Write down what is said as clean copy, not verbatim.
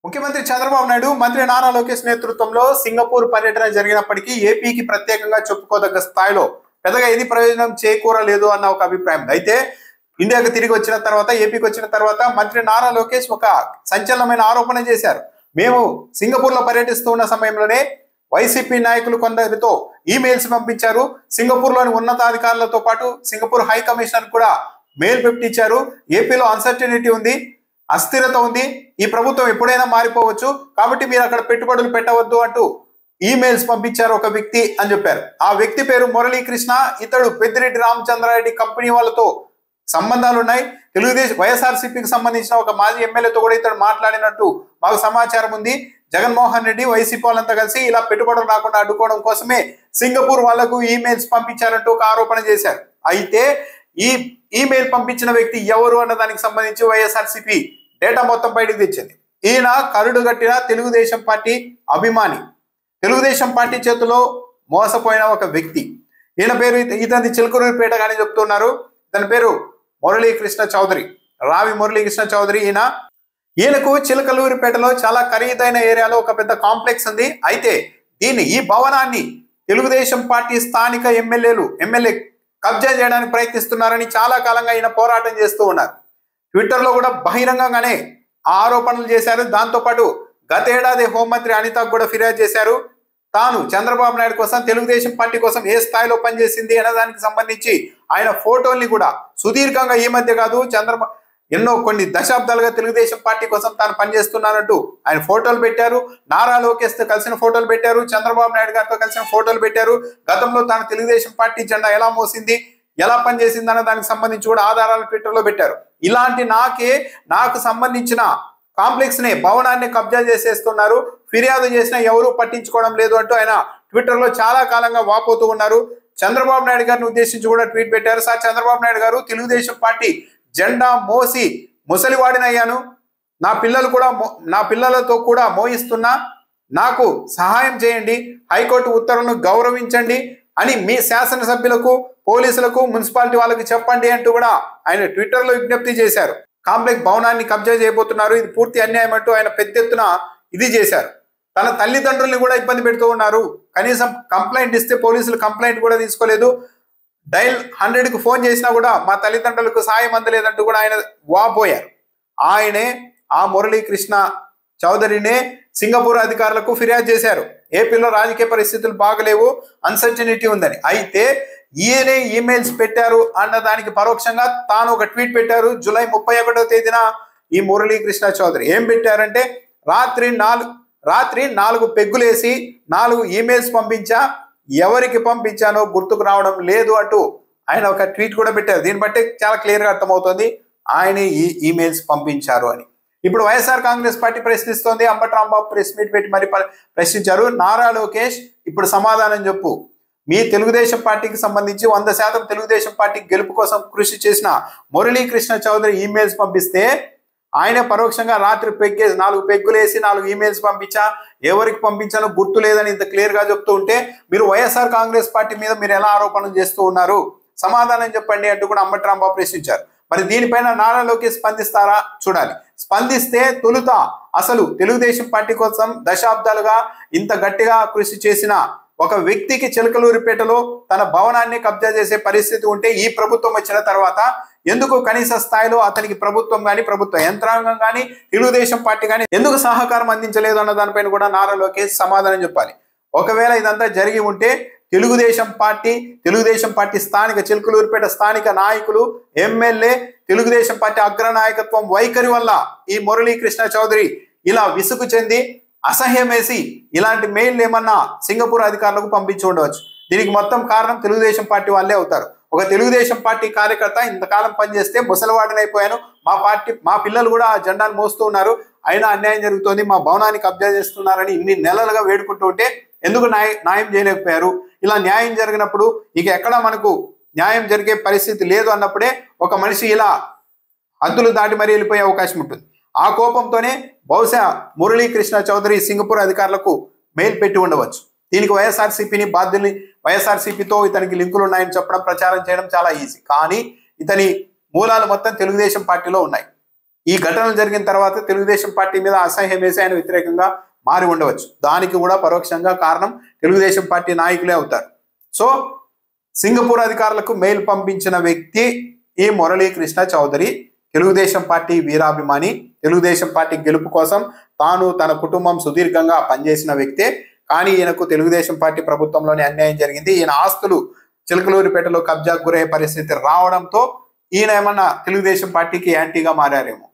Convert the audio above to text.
ముఖ్యమంత్రి చంద్రబాబు నాయుడు మంత్రి నారా లోకేష్ నేతృత్వంలో సింగపూర్ పర్యటన జరిగినప్పటికీ ఏపీకి ప్రత్యేకంగా చెప్పుకోదగ్గ స్థాయిలో పెద్దగా ఏది ప్రయోజనం చేకూరలేదు అన్న ఒక అభిప్రాయం. అయితే ఇండియాకు తిరిగి వచ్చిన తర్వాత ఏపీకి వచ్చిన తర్వాత మంత్రి నారా లోకేష్ ఒక సంచలనమైన ఆరోపణ చేశారు. మేము సింగపూర్ లో పర్యటిస్తూ ఉన్న సమయంలోనే వైసీపీ నాయకులు కొందరితో ఈమెయిల్స్ పంపించారు. సింగపూర్ లోని ఉన్నతాధికారులతో పాటు సింగపూర్ హై కమిషనర్ కూడా మెయిల్ పెట్టించారు. ఏపీలో అన్సర్టనిటీ ఉంది, అస్థిరత ఉంది, ఈ ప్రభుత్వం ఎప్పుడైనా మారిపోవచ్చు, కాబట్టి మీరు అక్కడ పెట్టుబడులు పెట్టవద్దు అంటూ ఈమెయిల్స్ పంపించారు ఒక వ్యక్తి అని చెప్పారు. ఆ వ్యక్తి పేరు మురళీకృష్ణ. ఇతడు పెద్దిరెడ్డి రామచంద్రారెడ్డి కంపెనీ వాళ్ళతో సంబంధాలు ఉన్నాయి. తెలుగుదేశం వైఎస్ఆర్సీపీకి సంబంధించిన ఒక మాజీ ఎమ్మెల్యేతో కూడా ఇతడు మాట్లాడినట్టు మాకు సమాచారం ఉంది. జగన్మోహన్ రెడ్డి వైసీపీ వాళ్ళంతా కలిసి ఇలా పెట్టుబడులు రాకుండా అడ్డుకోవడం కోసమే సింగపూర్ వాళ్లకు ఈమెయిల్స్ పంపించారంటూ ఒక ఆరోపణ చేశారు. అయితే ఈ ఈమెయిల్ పంపించిన వ్యక్తి ఎవరు అన్న దానికి సంబంధించి వైఎస్ఆర్సీపీ డేటా మొత్తం బయటకు తెచ్చింది. ఈయన కరుడు గట్టిన తెలుగుదేశం పార్టీ అభిమాని, తెలుగుదేశం పార్టీ చేతిలో మోసపోయిన ఒక వ్యక్తి. ఈయన పేరు ఇతని చిలకలూరిపేట కానీ చెప్తున్నారు. ఇతని పేరు మురళీకృష్ణ చౌదరి, రావి మురళీకృష్ణ చౌదరి. ఈయనకు చిలకలూరిపేటలో చాలా ఖరీదైన ఏరియాలో ఒక పెద్ద కాంప్లెక్స్ ఉంది. అయితే ఈ భవనాన్ని తెలుగుదేశం పార్టీ స్థానిక ఎమ్మెల్యే కబ్జా చేయడానికి ప్రయత్నిస్తున్నారని చాలా కాలంగా ఈయన పోరాటం చేస్తూ ఉన్నారు. ట్విట్టర్లో కూడా బహిరంగంగానే ఆరోపణలు చేశారు. దాంతోపాటు గత ఏడాది హోంమంత్రి అనితకు కూడా ఫిర్యాదు చేశారు. తాను చంద్రబాబు నాయుడు కోసం, తెలుగుదేశం పార్టీ కోసం ఏ స్థాయిలో పనిచేసింది అనే దానికి సంబంధించి ఆయన ఫోటోల్ని కూడా సుదీర్ఘంగా ఈ మధ్య కాదు కొన్ని దశాబ్దాలుగా తెలుగుదేశం పార్టీ కోసం తాను పనిచేస్తున్నానంటూ ఆయన ఫోటోలు పెట్టారు. నారా లోకేష్తో కలిసిన ఫోటోలు పెట్టారు, చంద్రబాబు నాయుడు గారితో కలిసిన ఫోటోలు పెట్టారు. గతంలో తాను తెలుగుదేశం పార్టీ జెండా ఎలా మోసింది, ఎలా పనిచేసింది అన్న దానికి సంబంధించి కూడా ఆధారాలు ట్విట్టర్లో పెట్టారు. ఇలాంటి నాకు సంబంధించిన కాంప్లెక్స్ ని, భవనాన్ని కబ్జా చేసేస్తున్నారు, ఫిర్యాదు చేసినా ఎవరూ పట్టించుకోవడం లేదు అంటూ ఆయన ట్విట్టర్లో చాలా కాలంగా వాపోతూ ఉన్నారు. చంద్రబాబు నాయుడు గారిని ఉద్దేశించి కూడా ట్వీట్ పెట్టారు. సార్ చంద్రబాబు నాయుడు గారు, తెలుగుదేశం పార్టీ జెండా మోసి ముసలివాడినయ్యాను, నా పిల్లలతో కూడా మోయిస్తున్నా, నాకు సహాయం చేయండి, హైకోర్టు ఉత్తర్వులను గౌరవించండి అని మీ శాసనసభ్యులకు, పోలీసులకు, మున్సిపాలిటీ వాళ్ళకి చెప్పండి అంటూ కూడా ఆయన ట్విట్టర్లో విజ్ఞప్తి చేశారు. కాంప్లెక్స్ భవనాన్ని కబ్జా చేయబోతున్నారు, ఇది పూర్తి అన్యాయం అంటూ ఆయన పెద్ద ఎత్తున ఇది చేశారు. తన తల్లిదండ్రుల్ని కూడా ఇబ్బంది పెడుతూ ఉన్నారు. కనీసం కంప్లైంట్ ఇస్తే పోలీసులు కంప్లైంట్ కూడా తీసుకోలేదు. డైల్ 100కు ఫోన్ చేసినా కూడా మా తల్లిదండ్రులకు సాయం అందలేదంటూ కూడా ఆయన వాపోయారు. ఆయనే, ఆ మురళీకృష్ణ చౌదరినే సింగపూర్ అధికారులకు ఫిర్యాదు చేశారు. ఏపీలో రాజకీయ పరిస్థితులు బాగలేవు, అన్సర్టనిటీ ఉందని. అయితే ఈయనే ఈమెయిల్స్ పెట్టారు అన్న దానికి పరోక్షంగా తాను ఒక ట్వీట్ పెట్టారు. జూలై 31వ తేదీన ఈ మురళీకృష్ణ చౌదరి ఏం పెట్టారంటే, రాత్రి 4 పెగ్గులేసి 4 ఈమెయిల్స్ పంపించా, ఎవరికి పంపించానో గుర్తుకు రావడం లేదు అంటూ ఆయన ఒక ట్వీట్ కూడా పెట్టారు. దీన్ని బట్టి చాలా క్లియర్గా అర్థమవుతుంది ఆయన ఈ ఈమెయిల్స్ పంపించారు అని. ఇప్పుడు వైఎస్ఆర్ కాంగ్రెస్ పార్టీ ప్రశ్నిస్తోంది. అంబటి రాంబాబు ప్రెస్ మీట్ పెట్టి మరి ప్రశ్నించారు. నారా లోకేష్, ఇప్పుడు సమాధానం చెప్పు. మీ తెలుగుదేశం పార్టీకి సంబంధించి 100% తెలుగుదేశం పార్టీ గెలుపు కోసం కృషి చేసిన మురళీకృష్ణ చౌదరి ఈమెయిల్స్ పంపిస్తే ఆయన పరోక్షంగా రాత్రి 4 పెగ్గులేసి 4 ఈమెయిల్స్ పంపించా, ఎవరికి పంపించానో గుర్తు లేదని ఇంత క్లియర్ గా చెప్తూ ఉంటే మీరు వైఎస్ఆర్ కాంగ్రెస్ పార్టీ మీద మీరు ఎలా ఆరోపణలు చేస్తూ ఉన్నారు, సమాధానం చెప్పండి అంటూ కూడా అంబటి రాంబాబు ప్రశ్నించారు. మరి దీనిపైన నారా లోకేష్ స్పందిస్తారా చూడాలి. స్పందిస్తే తొలుత అసలు తెలుగుదేశం పార్టీ కోసం దశాబ్దాలుగా ఇంత గట్టిగా కృషి చేసిన ఒక వ్యక్తికి చిలకలూరిపేటలో తన భవనాన్ని కబ్జా చేసే పరిస్థితి ఉంటే ఈ ప్రభుత్వం వచ్చిన తర్వాత ఎందుకు కనీస స్థాయిలో అతనికి ప్రభుత్వం కానీ, ప్రభుత్వ యంత్రాంగం కానీ, తెలుగుదేశం పార్టీ కానీ ఎందుకు సహకారం అందించలేదు అన్న దానిపైన కూడా నారా లోకేష్ సమాధానం చెప్పాలి. ఒకవేళ ఇదంతా జరిగి ఉంటే తెలుగుదేశం పార్టీ స్థానిక చిలకలూరిపేట స్థానిక నాయకులు, ఎమ్మెల్యే, తెలుగుదేశం పార్టీ అగ్రనాయకత్వం వైఖరి వల్ల ఈ మురళీకృష్ణ చౌదరి ఇలా విసుగు చెంది అసహ్యం వేసి ఇలాంటి మెయిల్ ఏమన్నా సింగపూర్ అధికారులకు పంపించి ఉండవచ్చు. దీనికి మొత్తం కారణం తెలుగుదేశం పార్టీ వాళ్ళే అవుతారు. ఒక తెలుగుదేశం పార్టీ కార్యకర్త ఇంతకాలం పనిచేస్తే ముసలివాడినైపోయాను, మా పిల్లలు కూడా ఆ జెండాను మోస్తూ ఉన్నారు, అయినా అన్యాయం జరుగుతోంది, మా భవనాన్ని కబ్జా చేస్తున్నారని ఇన్ని నెలలుగా వేడుకుంటూ ఉంటే ఎందుకు న్యాయం చేయలేకపోయారు? ఇలా న్యాయం జరిగినప్పుడు ఇక ఎక్కడ మనకు న్యాయం జరిగే పరిస్థితి లేదు అన్నప్పుడే ఒక మనిషి ఇలా హద్దులు దాటి మరీ వెళ్ళిపోయే అవకాశం ఉంటుంది. ఆ కోపంతోనే బహుశా మురళీకృష్ణ చౌదరి సింగపూర్ అధికారులకు మెయిల్ పెట్టి ఉండవచ్చు. దీనికి వైఎస్ఆర్సీపీతో ఇతనికి లింకులు ఉన్నాయని చెప్పడం, ప్రచారం చేయడం చాలా ఈజీ. కానీ ఇతని మూలాలు మొత్తం తెలుగుదేశం పార్టీలో ఉన్నాయి. ఈ ఘటనలు జరిగిన తర్వాత తెలుగుదేశం పార్టీ మీద అసహ్యం వేసి ఆయన వ్యతిరేకంగా మారి ఉండవచ్చు. దానికి కూడా పరోక్షంగా కారణం తెలుగుదేశం పార్టీ నాయకులే అవుతారు. సో సింగపూర్ అధికారులకు మెయిల్ పంపించిన వ్యక్తి ఈ మురళీకృష్ణ చౌదరి, తెలుగుదేశం పార్టీ వీరాభిమాని, తెలుగుదేశం పార్టీ గెలుపు కోసం తాను తన కుటుంబం సుదీర్ఘంగా పనిచేసిన వ్యక్తే. కానీ ఈయనకు తెలుగుదేశం పార్టీ ప్రభుత్వంలోనే అన్యాయం జరిగింది. ఈయన ఆస్తులు చిలకలూరిపేటలో కబ్జాకు గురయ్యే పరిస్థితి రావడంతో ఈయన ఏమన్నా తెలుగుదేశం పార్టీకి యాంటీగా మారారేమో.